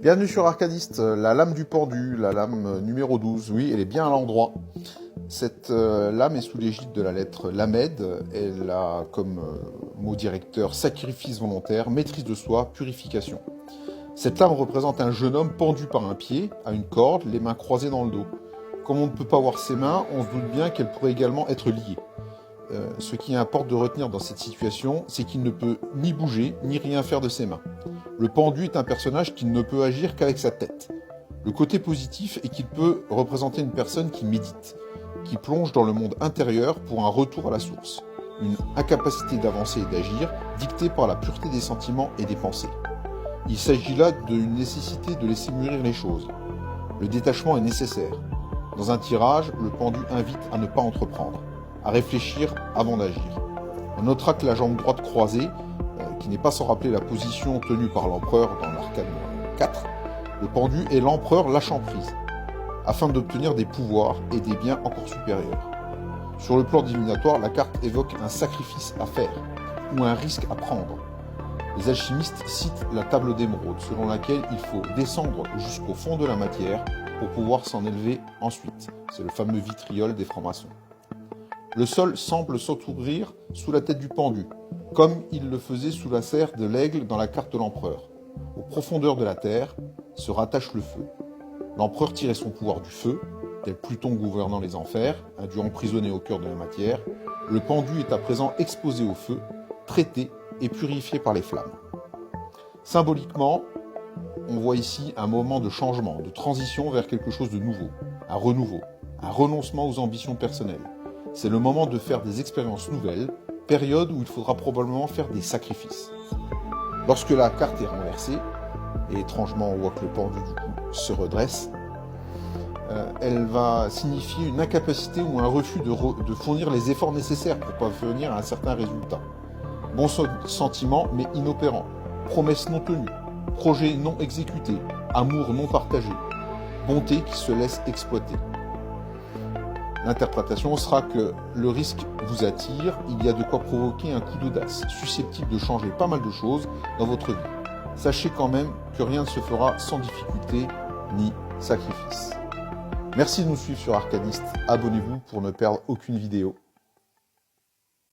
Bienvenue sur Arcadiste, la lame du pendu, la lame numéro 12, oui, elle est bien à l'endroit. Cette lame est sous l'égide de la lettre Lamed, elle a comme mot directeur sacrifice volontaire, maîtrise de soi, purification. Cette lame représente un jeune homme pendu par un pied, à une corde, les mains croisées dans le dos. Comme on ne peut pas voir ses mains, on se doute bien qu'elle pourrait également être liée. Ce qui importe de retenir dans cette situation, c'est qu'il ne peut ni bouger, ni rien faire de ses mains. Le pendu est un personnage qui ne peut agir qu'avec sa tête. Le côté positif est qu'il peut représenter une personne qui médite, qui plonge dans le monde intérieur pour un retour à la source. Une incapacité d'avancer et d'agir, dictée par la pureté des sentiments et des pensées. Il s'agit là d'une nécessité de laisser mûrir les choses. Le détachement est nécessaire. Dans un tirage, le pendu invite à ne pas entreprendre, à réfléchir avant d'agir. On notera que la jambe droite croisée, qui n'est pas sans rappeler la position tenue par l'empereur dans l'arcane 4, le pendu est l'empereur lâchant prise, afin d'obtenir des pouvoirs et des biens encore supérieurs. Sur le plan divinatoire, la carte évoque un sacrifice à faire, ou un risque à prendre. Les alchimistes citent la table d'émeraude, selon laquelle il faut descendre jusqu'au fond de la matière pour pouvoir s'en élever ensuite. C'est le fameux vitriol des francs-maçons. Le sol semble s'entrouvrir sous la tête du pendu, comme il le faisait sous la serre de l'aigle dans la carte de l'empereur. Aux profondeurs de la terre se rattache le feu. L'empereur tirait son pouvoir du feu, tel Pluton gouvernant les enfers, un dieu emprisonné au cœur de la matière. Le pendu est à présent exposé au feu, traité et purifié par les flammes. Symboliquement, on voit ici un moment de changement, de transition vers quelque chose de nouveau, un renouveau, un renoncement aux ambitions personnelles. C'est le moment de faire des expériences nouvelles, période où il faudra probablement faire des sacrifices. Lorsque la carte est renversée, et étrangement on voit que le pendu du coup se redresse, elle va signifier une incapacité ou un refus de fournir les efforts nécessaires pour parvenir à un certain résultat. Bon sentiment mais inopérant, promesse non tenue, projet non exécuté, amour non partagé, bonté qui se laisse exploiter. L'interprétation sera que le risque vous attire, il y a de quoi provoquer un coup d'audace, susceptible de changer pas mal de choses dans votre vie. Sachez quand même que rien ne se fera sans difficulté ni sacrifice. Merci de nous suivre sur Arcadiste, abonnez-vous pour ne perdre aucune vidéo.